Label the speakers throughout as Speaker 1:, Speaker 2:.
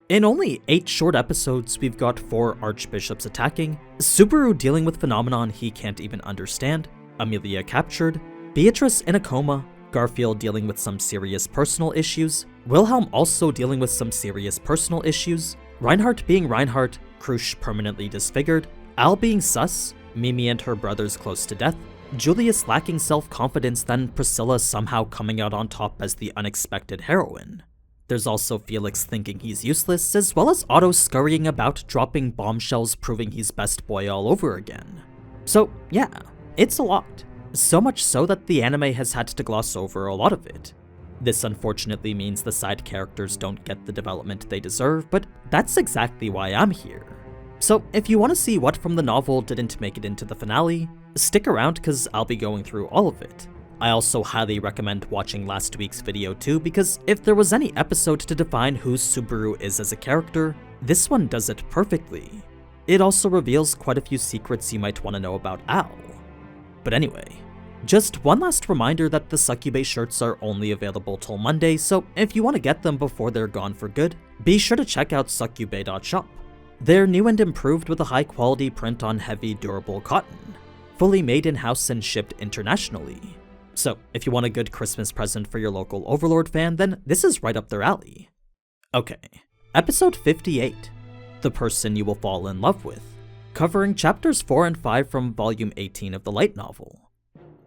Speaker 1: In only 8 short episodes, we've got 4 archbishops attacking, Subaru dealing with phenomenon he can't even understand, Amelia captured, Beatrice in a coma, Garfield dealing with some serious personal issues, Wilhelm also dealing with some serious personal issues, Reinhardt being Reinhardt, Krusch permanently disfigured, Al being sus, Mimi and her brothers close to death, Julius lacking self-confidence, then Priscilla somehow coming out on top as the unexpected heroine. There's also Felix thinking he's useless, as well as Otto scurrying about dropping bombshells proving he's best boy all over again. So yeah, it's a lot. So much so that the anime has had to gloss over a lot of it. This unfortunately means the side characters don't get the development they deserve, but that's exactly why I'm here. So if you want to see what from the novel didn't make it into the finale, stick around cause I'll be going through all of it. I also highly recommend watching last week's video too, because if there was any episode to define who Subaru is as a character, this one does it perfectly. It also reveals quite a few secrets you might want to know about Al. But anyway, just one last reminder that the Succube shirts are only available till Monday, so if you want to get them before they're gone for good, be sure to check out succube.shop. They're new and improved with a high quality print on heavy durable cotton, fully made in-house and shipped internationally. So if you want a good Christmas present for your local Overlord fan, then this is right up their alley. Okay, episode 58, The Person You Will Fall in Love With, covering chapters 4 and 5 from volume 18 of the light novel.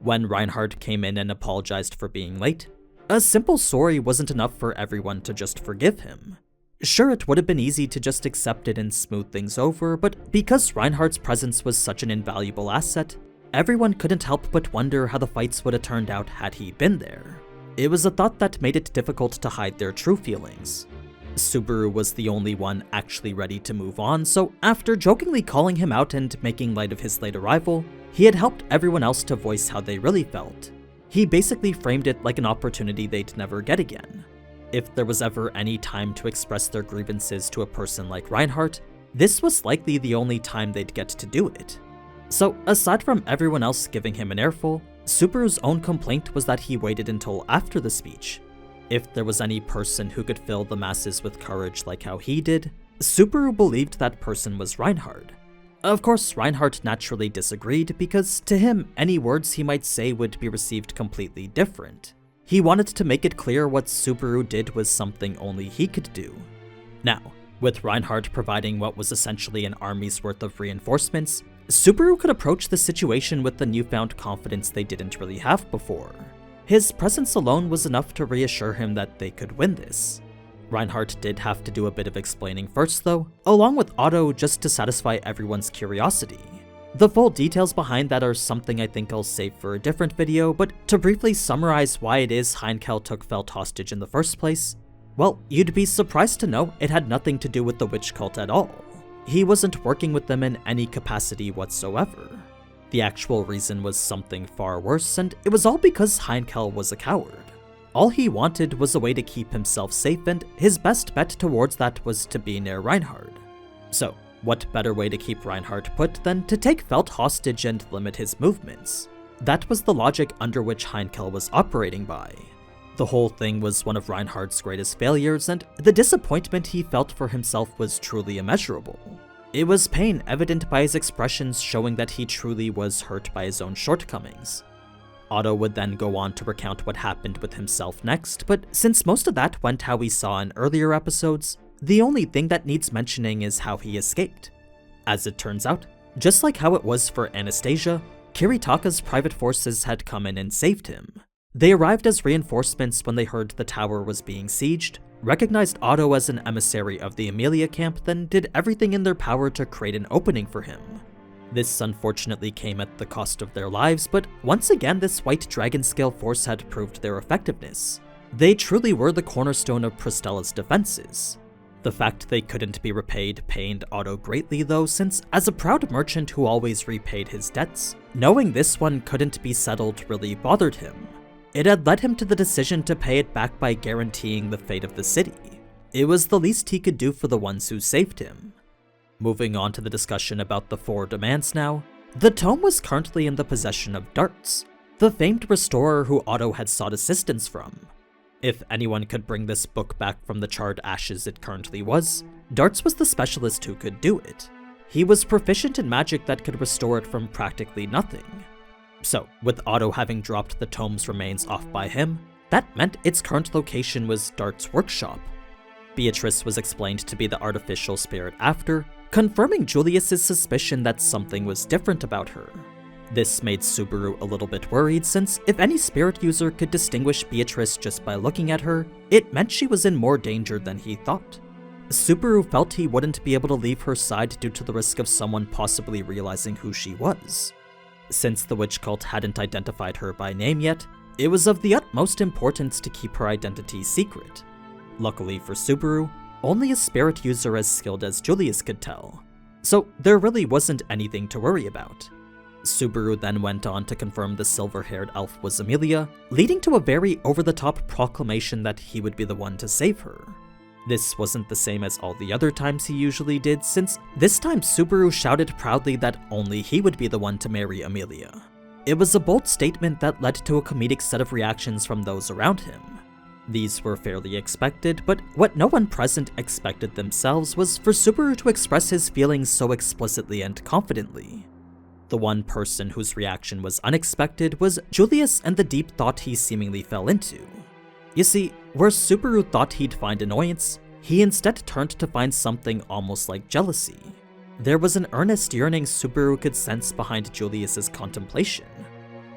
Speaker 1: When Reinhardt came in and apologized for being late, a simple sorry wasn't enough for everyone to just forgive him. Sure, it would have been easy to just accept it and smooth things over, but because Reinhardt's presence was such an invaluable asset, everyone couldn't help but wonder how the fights would have turned out had he been there. It was a thought that made it difficult to hide their true feelings. Subaru was the only one actually ready to move on, so after jokingly calling him out and making light of his late arrival, he had helped everyone else to voice how they really felt. He basically framed it like an opportunity they'd never get again. If there was ever any time to express their grievances to a person like Reinhardt, this was likely the only time they'd get to do it. So aside from everyone else giving him an earful, Subaru's own complaint was that he waited until after the speech. If there was any person who could fill the masses with courage like how he did, Subaru believed that person was Reinhardt. Of course, Reinhardt naturally disagreed because to him, any words he might say would be received completely different. He wanted to make it clear what Subaru did was something only he could do. Now, with Reinhardt providing what was essentially an army's worth of reinforcements, Subaru could approach the situation with the newfound confidence they didn't really have before. His presence alone was enough to reassure him that they could win this. Reinhardt did have to do a bit of explaining first though, along with Otto just to satisfy everyone's curiosity. The full details behind that are something I think I'll save for a different video, but to briefly summarize why it is Heinkel took Felt hostage in the first place, well, you'd be surprised to know it had nothing to do with the witch cult at all. He wasn't working with them in any capacity whatsoever. The actual reason was something far worse, and it was all because Heinkel was a coward. All he wanted was a way to keep himself safe, and his best bet towards that was to be near Reinhardt. So, what better way to keep Reinhardt put than to take Felt hostage and limit his movements? That was the logic under which Heinkel was operating by. The whole thing was one of Reinhardt's greatest failures, and the disappointment he felt for himself was truly immeasurable. It was pain evident by his expressions showing that he truly was hurt by his own shortcomings. Otto would then go on to recount what happened with himself next, but since most of that went how we saw in earlier episodes, the only thing that needs mentioning is how he escaped. As it turns out, just like how it was for Anastasia, Kiritaka's private forces had come in and saved him. They arrived as reinforcements when they heard the tower was being sieged, recognized Otto as an emissary of the Amelia camp, then did everything in their power to create an opening for him. This unfortunately came at the cost of their lives, but once again this White Dragon Scale force had proved their effectiveness. They truly were the cornerstone of Pristella's defenses. The fact they couldn't be repaid pained Otto greatly though, since as a proud merchant who always repaid his debts, knowing this one couldn't be settled really bothered him. It had led him to the decision to pay it back by guaranteeing the fate of the city. It was the least he could do for the ones who saved him. Moving on to the discussion about the 4 demands now, the tome was currently in the possession of Darts, the famed restorer who Otto had sought assistance from. If anyone could bring this book back from the charred ashes it currently was, Darts was the specialist who could do it. He was proficient in magic that could restore it from practically nothing. So, with Otto having dropped the tome's remains off by him, that meant its current location was Dart's workshop. Beatrice was explained to be the artificial spirit after, confirming Julius's suspicion that something was different about her. This made Subaru a little bit worried, since if any spirit user could distinguish Beatrice just by looking at her, it meant she was in more danger than he thought. Subaru felt he wouldn't be able to leave her side due to the risk of someone possibly realizing who she was. Since the witch cult hadn't identified her by name yet, it was of the utmost importance to keep her identity secret. Luckily for Subaru, only a spirit user as skilled as Julius could tell, so there really wasn't anything to worry about. Subaru then went on to confirm the silver-haired elf was Amelia, leading to a very over-the-top proclamation that he would be the one to save her. This wasn't the same as all the other times he usually did, since this time Subaru shouted proudly that only he would be the one to marry Amelia. It was a bold statement that led to a comedic set of reactions from those around him. These were fairly expected, but what no one present expected themselves was for Subaru to express his feelings so explicitly and confidently. The one person whose reaction was unexpected was Julius and the deep thought he seemingly fell into. You see, where Subaru thought he'd find annoyance, he instead turned to find something almost like jealousy. There was an earnest yearning Subaru could sense behind Julius's contemplation.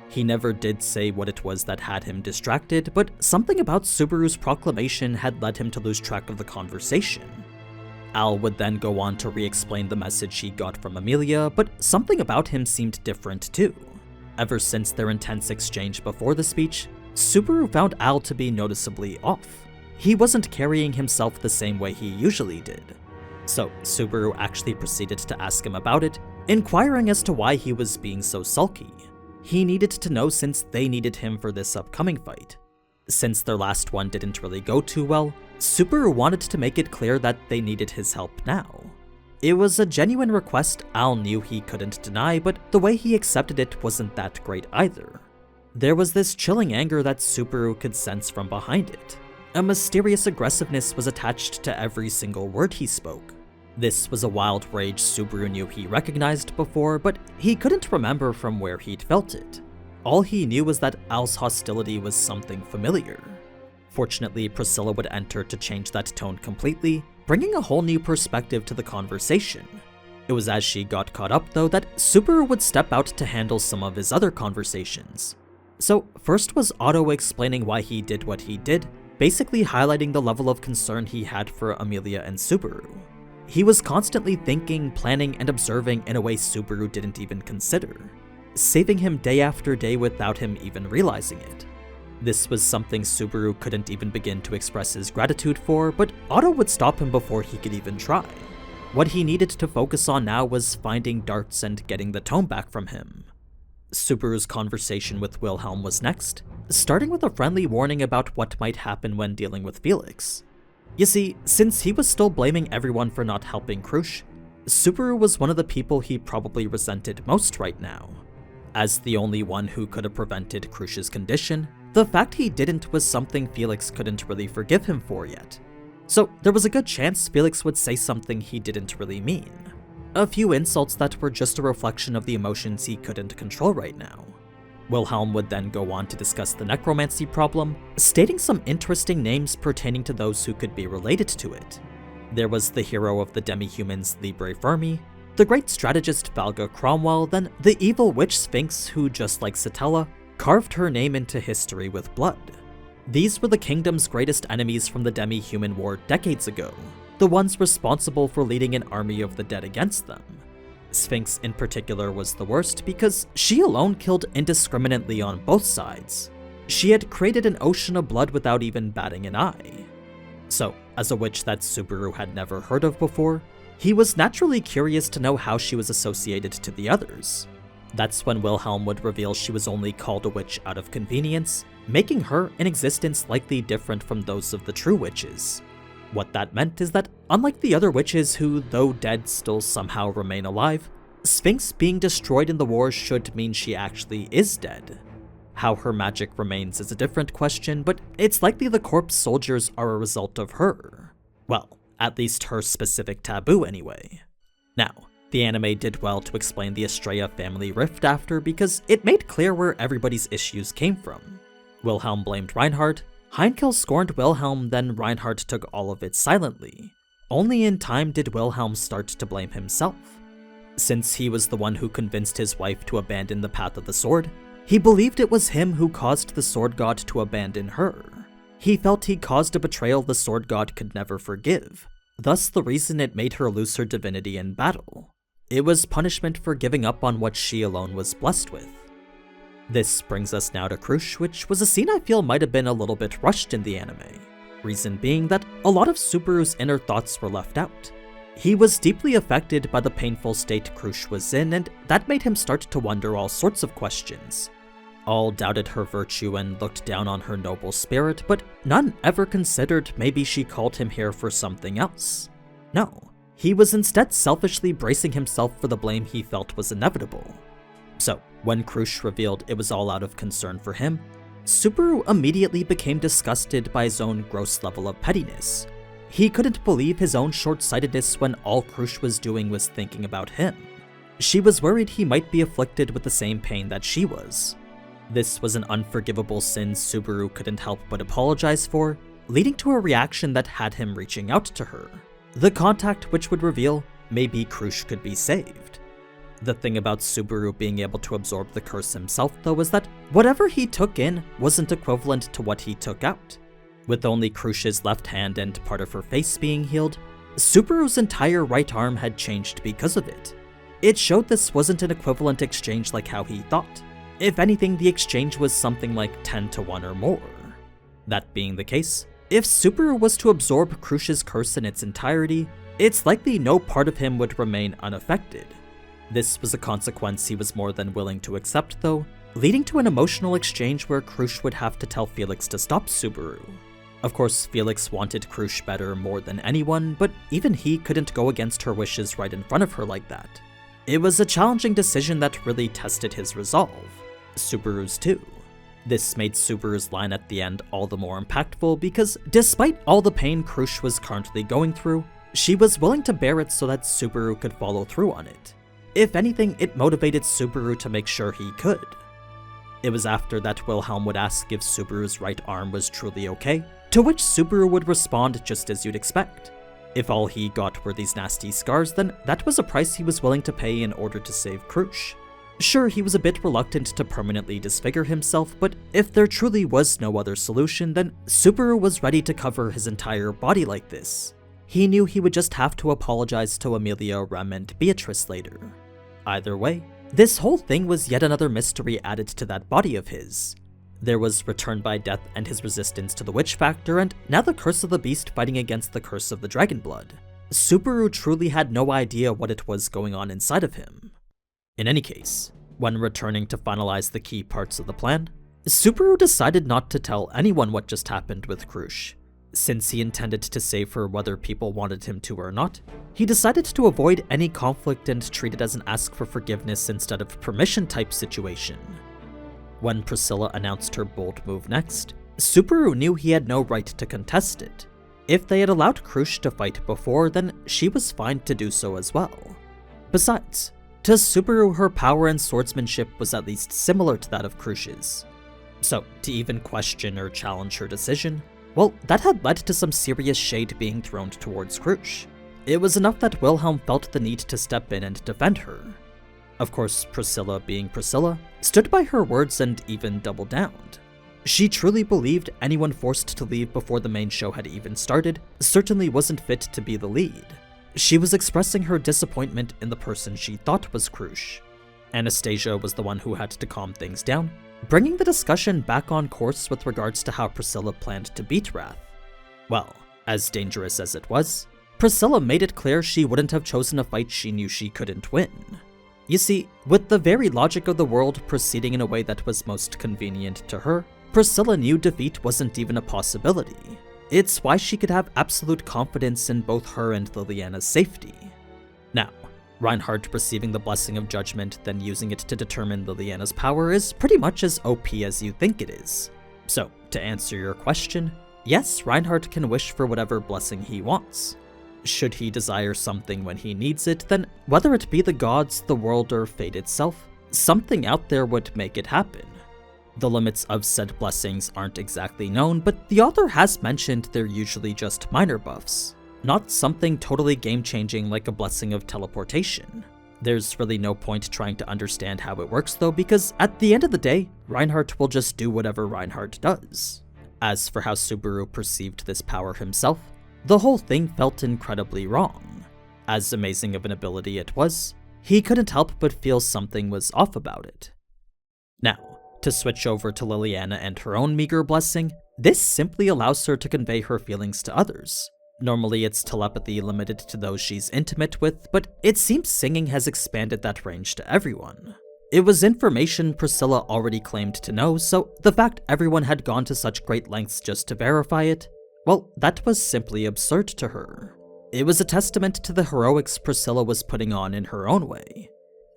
Speaker 1: He never did say what it was that had him distracted, but something about Subaru's proclamation had led him to lose track of the conversation. Al would then go on to re-explain the message he got from Amelia, but something about him seemed different too. Ever since their intense exchange before the speech, Subaru found Al to be noticeably off. He wasn't carrying himself the same way he usually did. So Subaru actually proceeded to ask him about it, inquiring as to why he was being so sulky. He needed to know since they needed him for this upcoming fight. Since their last one didn't really go too well, Subaru wanted to make it clear that they needed his help now. It was a genuine request Al knew he couldn't deny, but the way he accepted it wasn't that great either. There was this chilling anger that Subaru could sense from behind it. A mysterious aggressiveness was attached to every single word he spoke. This was a wild rage Subaru knew he recognized before, but he couldn't remember from where he'd felt it. All he knew was that Al's hostility was something familiar. Fortunately, Priscilla would enter to change that tone completely, bringing a whole new perspective to the conversation. It was as she got caught up, though, that Subaru would step out to handle some of his other conversations. So first was Otto explaining why he did what he did, basically highlighting the level of concern he had for Amelia and Subaru. He was constantly thinking, planning, and observing in a way Subaru didn't even consider, saving him day after day without him even realizing it. This was something Subaru couldn't even begin to express his gratitude for, but Otto would stop him before he could even try. What he needed to focus on now was finding Darts and getting the tome back from him. Subaru's conversation with Wilhelm was next, starting with a friendly warning about what might happen when dealing with Felix. You see, since he was still blaming everyone for not helping Krush, Subaru was one of the people he probably resented most right now. As the only one who could have prevented Krush's condition, the fact he didn't was something Felix couldn't really forgive him for yet. So there was a good chance Felix would say something he didn't really mean. A few insults that were just a reflection of the emotions he couldn't control right now. Wilhelm would then go on to discuss the necromancy problem, stating some interesting names pertaining to those who could be related to it. There was the hero of the demi-humans Libre Fermi, the great strategist Valga Cromwell, then the evil witch Sphinx who, just like Satella, carved her name into history with blood. These were the kingdom's greatest enemies from the demi-human war decades ago, the ones responsible for leading an army of the dead against them. Sphinx in particular was the worst because she alone killed indiscriminately on both sides. She had created an ocean of blood without even batting an eye. So, as a witch that Subaru had never heard of before, he was naturally curious to know how she was associated to the others. That's when Wilhelm would reveal she was only called a witch out of convenience, making her in existence likely different from those of the true witches. What that meant is that, unlike the other witches who, though dead, still somehow remain alive, Sphinx being destroyed in the war should mean she actually is dead. How her magic remains is a different question, but it's likely the corpse soldiers are a result of her. Well, at least her specific taboo anyway. Now, the anime did well to explain the Astrea family rift after because it made clear where everybody's issues came from. Wilhelm blamed Reinhardt, Heinkel scorned Wilhelm, then Reinhardt took all of it silently. Only in time did Wilhelm start to blame himself. Since he was the one who convinced his wife to abandon the path of the sword, he believed it was him who caused the sword god to abandon her. He felt he caused a betrayal the sword god could never forgive, thus the reason it made her lose her divinity in battle. It was punishment for giving up on what she alone was blessed with. This brings us now to Krush, which was a scene I feel might have been a little bit rushed in the anime. Reason being that a lot of Subaru's inner thoughts were left out. He was deeply affected by the painful state Krush was in, and that made him start to wonder all sorts of questions. All doubted her virtue and looked down on her noble spirit, but none ever considered maybe she called him here for something else. No, he was instead selfishly bracing himself for the blame he felt was inevitable. So, when Krush revealed it was all out of concern for him, Subaru immediately became disgusted by his own gross level of pettiness. He couldn't believe his own short-sightedness when all Krush was doing was thinking about him. She was worried he might be afflicted with the same pain that she was. This was an unforgivable sin Subaru couldn't help but apologize for, leading to a reaction that had him reaching out to her. The contact which would reveal maybe Krush could be saved. The thing about Subaru being able to absorb the curse himself though is that whatever he took in wasn't equivalent to what he took out. With only Krush's left hand and part of her face being healed, Subaru's entire right arm had changed because of it. It showed this wasn't an equivalent exchange like how he thought. If anything, the exchange was something like 10 to 1 or more. That being the case, if Subaru was to absorb Krush's curse in its entirety, it's likely no part of him would remain unaffected. This was a consequence he was more than willing to accept though, leading to an emotional exchange where Krush would have to tell Felix to stop Subaru. Of course, Felix wanted Krush better more than anyone, but even he couldn't go against her wishes right in front of her like that. It was a challenging decision that really tested his resolve. Subaru's too. This made Subaru's line at the end all the more impactful because despite all the pain Krush was currently going through, she was willing to bear it so that Subaru could follow through on it. If anything, it motivated Subaru to make sure he could. It was after that Wilhelm would ask if Subaru's right arm was truly okay, to which Subaru would respond just as you'd expect. If all he got were these nasty scars, then that was a price he was willing to pay in order to save Krush. Sure, he was a bit reluctant to permanently disfigure himself, but if there truly was no other solution, then Subaru was ready to cover his entire body like this. He knew he would just have to apologize to Amelia, Rem, and Beatrice later. Either way, this whole thing was yet another mystery added to that body of his. There was Return by Death and his resistance to the witch factor, and now the curse of the beast fighting against the curse of the dragon blood. Subaru truly had no idea what it was going on inside of him. In any case, when returning to finalize the key parts of the plan, Subaru decided not to tell anyone what just happened with Krush. Since he intended to save her whether people wanted him to or not, he decided to avoid any conflict and treat it as an ask for forgiveness instead of permission type situation. When Priscilla announced her bold move next, Subaru knew he had no right to contest it. If they had allowed Krush to fight before, then she was fine to do so as well. Besides, to Subaru her power and swordsmanship was at least similar to that of Krush's. So, to even question or challenge her decision, well, that had led to some serious shade being thrown towards Krush. It was enough that Wilhelm felt the need to step in and defend her. Of course, Priscilla being Priscilla, stood by her words and even doubled down. She truly believed anyone forced to leave before the main show had even started certainly wasn't fit to be the lead. She was expressing her disappointment in the person she thought was Krush. Anastasia was the one who had to calm things down, bringing the discussion back on course with regards to how Priscilla planned to beat Wrath. Well, as dangerous as it was, Priscilla made it clear she wouldn't have chosen a fight she knew she couldn't win. You see, with the very logic of the world proceeding in a way that was most convenient to her, Priscilla knew defeat wasn't even a possibility. It's why she could have absolute confidence in both her and Liliana's safety. Now, Reinhardt receiving the Blessing of Judgment, then using it to determine Liliana's power is pretty much as OP as you think it is. So, to answer your question, yes, Reinhardt can wish for whatever blessing he wants. Should he desire something when he needs it, then whether it be the gods, the world, or fate itself, something out there would make it happen. The limits of said blessings aren't exactly known, but the author has mentioned they're usually just minor buffs, not something totally game-changing like a blessing of teleportation. There's really no point trying to understand how it works though, because at the end of the day, Reinhardt will just do whatever Reinhardt does. As for how Subaru perceived this power himself, the whole thing felt incredibly wrong. As amazing of an ability it was, he couldn't help but feel something was off about it. Now, to switch over to Liliana and her own meager blessing, this simply allows her to convey her feelings to others. Normally it's telepathy limited to those she's intimate with, but it seems singing has expanded that range to everyone. It was information Priscilla already claimed to know, so the fact everyone had gone to such great lengths just to verify it, well, that was simply absurd to her. It was a testament to the heroics Priscilla was putting on in her own way.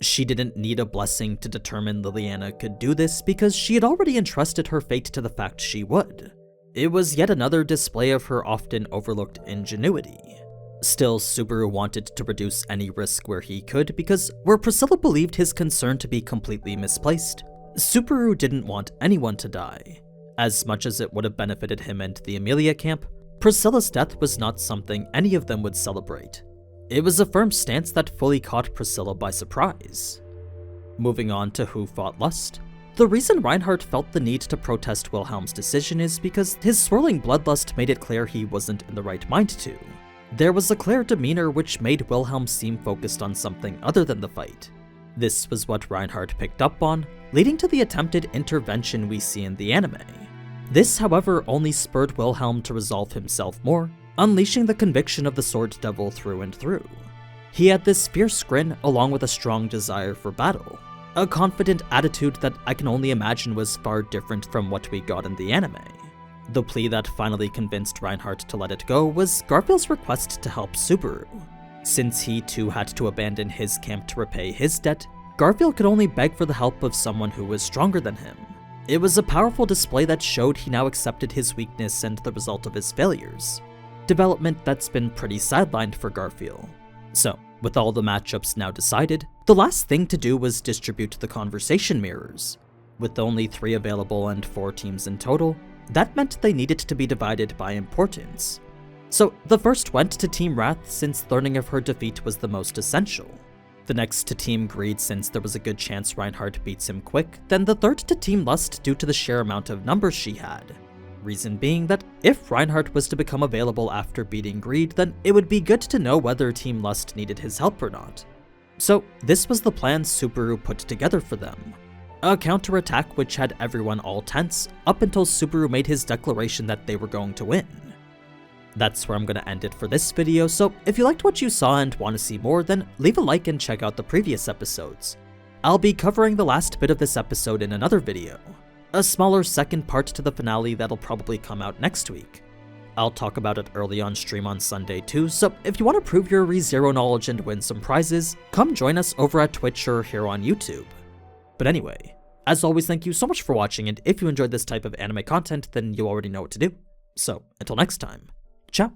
Speaker 1: She didn't need a blessing to determine Liliana could do this because she had already entrusted her fate to the fact she would. It was yet another display of her often overlooked ingenuity. Still, Subaru wanted to reduce any risk where he could because where Priscilla believed his concern to be completely misplaced, Subaru didn't want anyone to die. As much as it would have benefited him and the Amelia camp, Priscilla's death was not something any of them would celebrate. It was a firm stance that fully caught Priscilla by surprise. Moving on to who fought lust. The reason Reinhardt felt the need to protest Wilhelm's decision is because his swirling bloodlust made it clear he wasn't in the right mind to. There was a clear demeanor which made Wilhelm seem focused on something other than the fight. This was what Reinhardt picked up on, leading to the attempted intervention we see in the anime. This, however, only spurred Wilhelm to resolve himself more, unleashing the conviction of the Sword Devil through and through. He had this fierce grin along with a strong desire for battle, a confident attitude that I can only imagine was far different from what we got in the anime. The plea that finally convinced Reinhardt to let it go was Garfield's request to help Subaru. Since he too had to abandon his camp to repay his debt, Garfield could only beg for the help of someone who was stronger than him. It was a powerful display that showed he now accepted his weakness and the result of his failures. Development that's been pretty sidelined for Garfield. So, with all the matchups now decided, the last thing to do was distribute the conversation mirrors. With only 3 available and 4 teams in total, that meant they needed to be divided by importance. So, the first went to Team Wrath since learning of her defeat was the most essential. The next to Team Greed since there was a good chance Reinhardt beats him quick, then the third to Team Lust due to the sheer amount of numbers she had. Reason being that if Reinhardt was to become available after beating Greed, then it would be good to know whether Team Lust needed his help or not. So this was the plan Subaru put together for them. A counterattack which had everyone all tense, up until Subaru made his declaration that they were going to win. That's where I'm going to end it for this video, so if you liked what you saw and want to see more, then leave a like and check out the previous episodes. I'll be covering the last bit of this episode in another video, a smaller second part to the finale that'll probably come out next week. I'll talk about it early on stream on Sunday too, so if you want to prove your ReZero knowledge and win some prizes, come join us over at Twitch or here on YouTube. But anyway, as always, thank you so much for watching, and if you enjoyed this type of anime content, then you already know what to do. So, until next time, ciao!